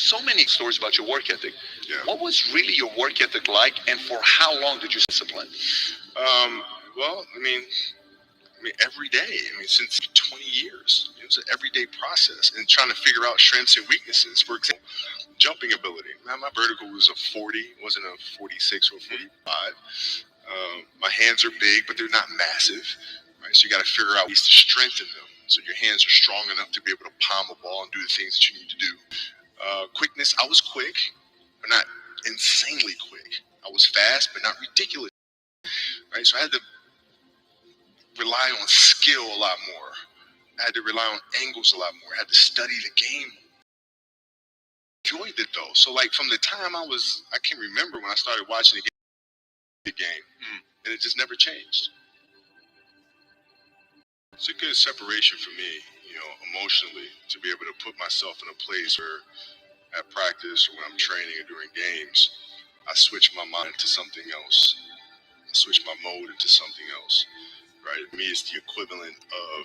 so many stories about your work ethic. Yeah. What was really your work ethic like, and for how long did you discipline? Well, I mean, every day. I mean, since 20 years, it was an everyday process, and trying to figure out strengths and weaknesses. For example, jumping ability. Now, my vertical was a 40, wasn't a 46 or 45. My hands are big, but they're not massive. Right? So you got to figure out ways to strengthen them, so your hands are strong enough to be able to palm a ball and do the things that you need to do. Quickness, I was quick, but not insanely quick. I was fast, but not ridiculous. Right? So I had to rely on skill a lot more. I had to rely on angles a lot more. I had to study the game. Enjoyed it though. So like from the time I can remember when I started watching the game, and it just never changed. It's a good separation for me, emotionally, to be able to put myself in a place where at practice or when I'm training or during games, I switch my mind to something else. I switch my mode into something else. Right? To me, it's the equivalent of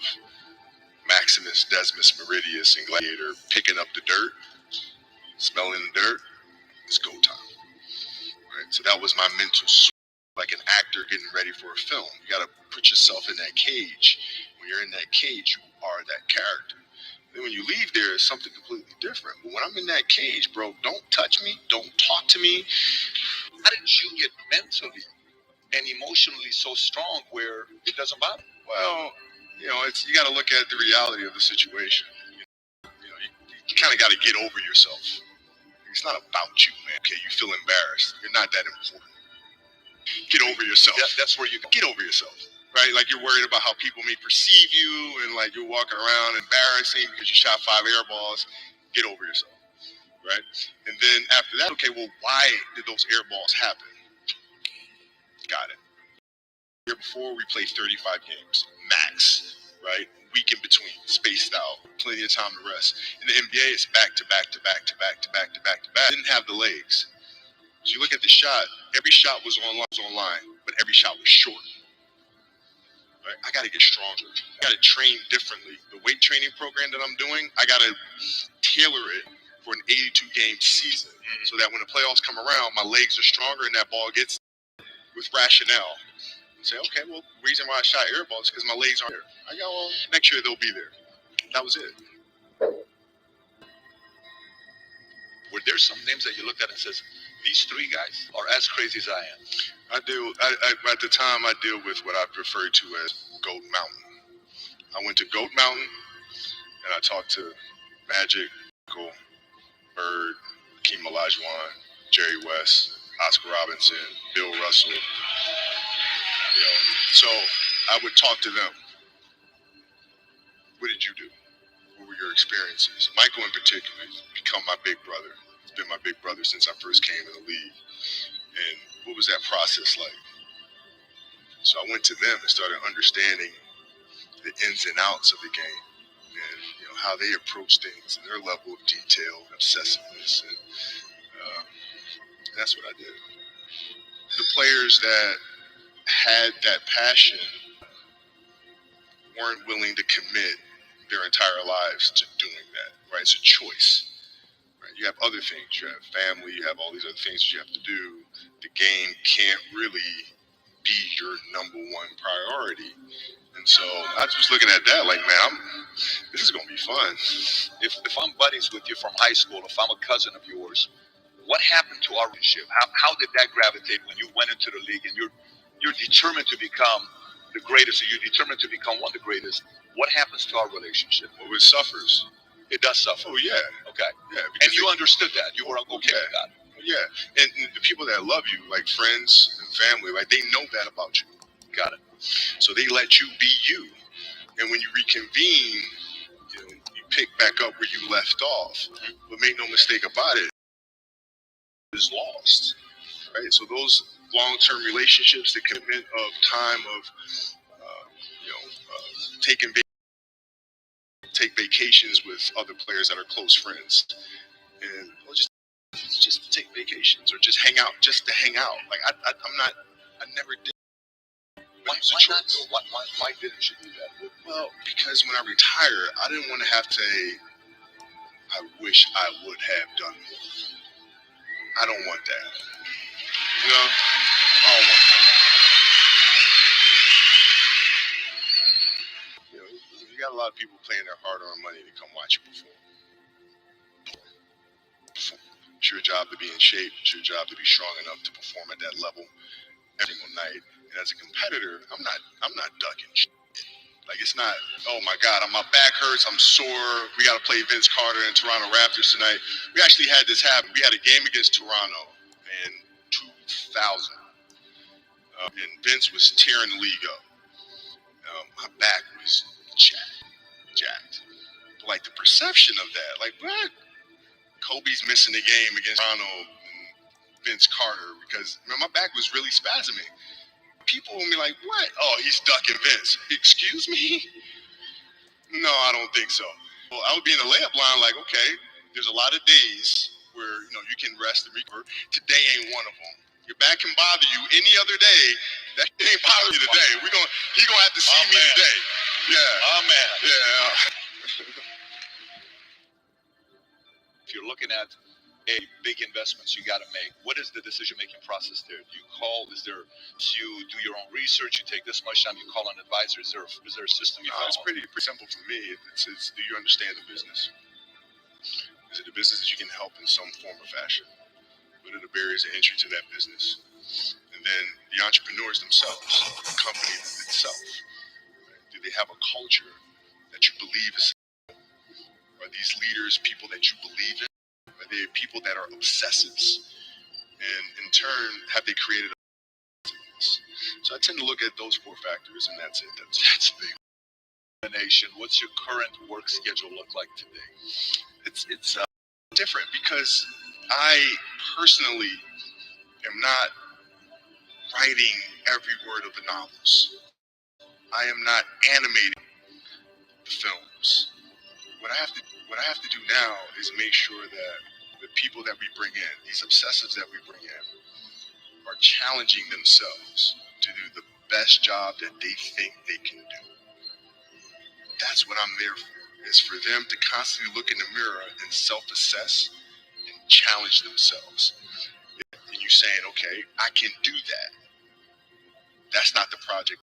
Maximus, Decimus, Meridius, and Gladiator picking up the dirt, smelling the dirt. It's go time. Right? So that was my mental switch. Like an actor getting ready for a film. You got to put yourself in that cage. When you're in that cage, you are that character. Then when you leave there, it's something completely different. But when I'm in that cage, bro, don't touch me. Don't talk to me. How did you get mentally and emotionally so strong where it doesn't bother? Well, you got to look at the reality of the situation. You kind of got to get over yourself. It's not about you, man. Okay, you feel embarrassed. You're not that important. Get over yourself. That's where you get over yourself, right? Like you're worried about how people may perceive you, and like you're walking around embarrassing because you shot 5 air balls. Get over yourself, right? And then after that, okay, well, why did those air balls happen? Got it. The year before, we played 35 games max, right? Week in between, spaced out, plenty of time to rest. In the NBA, it's back to back to back to back to back to back to back. Didn't have the legs. So you look at the shot, every shot was online, but every shot was short. Right? I got to get stronger. I got to train differently. The weight training program that I'm doing, I got to tailor it for an 82-game season so that when the playoffs come around, my legs are stronger and that ball gets with rationale. And say, okay, well, the reason why I shot air balls is because my legs aren't there. I go, well, next year they'll be there. That was it. Were there some names that you looked at and says, these 3 guys are as crazy as I am? At the time, I deal with what I've referred to as Goat Mountain. I went to Goat Mountain, and I talked to Magic, Michael, Bird, Hakeem Olajuwon, Jerry West, Oscar Robinson, Bill Russell. So I would talk to them. What did you do? What were your experiences? Michael in particular has become my big brother. He's been my big brother since I first came in the league. And what was that process like? So I went to them and started understanding the ins and outs of the game and how they approach things and their level of detail and obsessiveness. And that's what I did. The players that had that passion weren't willing to commit their entire lives to doing that, right? It's a choice. Right? You have other things. You have family. You have all these other things that you have to do. The game can't really be your number one priority. And so I was just looking at that like, man, this is going to be fun. If I'm buddies with you from high school, if I'm a cousin of yours, what happened to our relationship? How did that gravitate when you went into the league and you're determined to become the greatest, or you're determined to become one of the greatest? What happens to our relationship? Well, it suffers. It does suffer. Oh, yeah. Okay. Yeah. And you understood that. You were okay with that. Yeah. And the people that love you, like friends and family, like they know that about you. Got it. So they let you be you. And when you reconvene, you pick back up where you left off. But make no mistake about it, is lost. Right? So those long-term relationships, the commitment of time of, take vacations with other players that are close friends, and just take vacations or just hang out, just to hang out. Like I never did. Why not? Why didn't you do that? Well, because when I retire, I didn't want to have to. I wish I would have done more. I don't want that. You know, I don't want that. You know, you got a lot of people paying their hard-earned money to come watch you perform. It's your job to be in shape. It's your job to be strong enough to perform at that level every single night. And as a competitor, I'm not ducking shit. Like, it's not, oh my God, my back hurts, I'm sore, we got to play Vince Carter and Toronto Raptors tonight. We actually had this happen. We had a game against Toronto in 2000. And Vince was tearing the league up. My back was jacked. But like, the perception of that, like, what? Kobe's missing the game against Toronto and Vince Carter because my back was really spasming. People will be like, what? Oh, he's ducking Vince. Excuse me? No, I don't think so. Well, I would be in the layup line like, okay, there's a lot of days where, you know, you can rest and recover. Today ain't one of them. Your back can bother you any other day. That ain't bothering you today. He gonna have to see me today. Yeah. Oh, man. Yeah. If you're looking at big investments you got to make, what is the decision-making process there? Do you call? You do your own research? You take this much time? You call an advisor? Is there a system you follow? It's pretty simple for me. It's do you understand the business? Is it a business that you can help in some form or fashion? What are the barriers of entry to that business? And then the entrepreneurs themselves, the company itself, do they have a culture that you believe is? Are these leaders people that you believe in? Are they people that are obsessives? And in turn, have they created a business? So I tend to look at those 4 factors, and that's it. That's big. What's your current work schedule look like today? It's different because I personally am not writing every word of the novels. I am not animating the films. What I have to do now is make sure that the people that we bring in, these obsessives that we bring in, are challenging themselves to do the best job that they think they can do. That's what I'm there for, is for them to constantly look in the mirror and self-assess and challenge themselves. And you saying, okay, I can do that. That's not the project.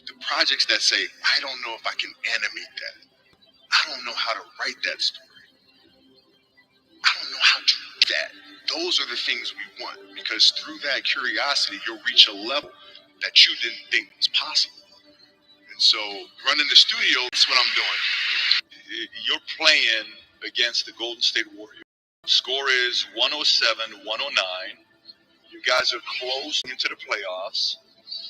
The projects that say, I don't know if I can animate that. I don't know how to write that story. I don't know how to do that. Those are the things we want, because through that curiosity, you'll reach a level that you didn't think was possible. And so running the studio, that's what I'm doing. You're playing against the Golden State Warriors. Score is 107-109. You guys are close into the playoffs.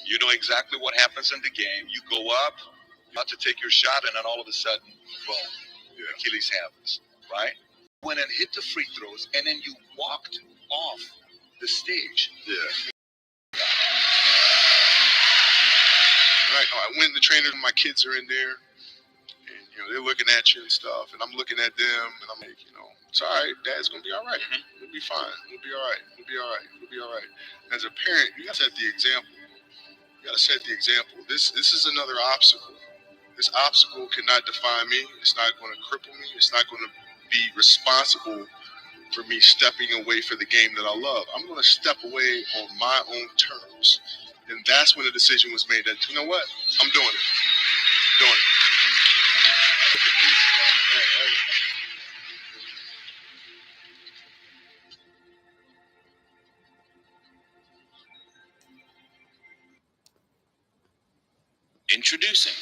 You know exactly what happens in the game. You go up, you're about to take your shot, and then all of a sudden, boom, Achilles happens, right? Went and hit the free throws, and then you walked off the stage. Yeah. Right. I went in the trainer, my kids are in there, and they're looking at you and stuff, and I'm looking at them, and I'm like, it's all right. Dad's gonna be all right. We'll be fine. We'll be all right. We'll be all right. We'll be all right. And as a parent, you gotta set the example. This is another obstacle. This obstacle cannot define me. It's not going to cripple me. It's not going to be responsible for me stepping away for the game that I love. I'm going to step away on my own terms. And that's when the decision was made that, you know what? I'm doing it. Doing it. Introducing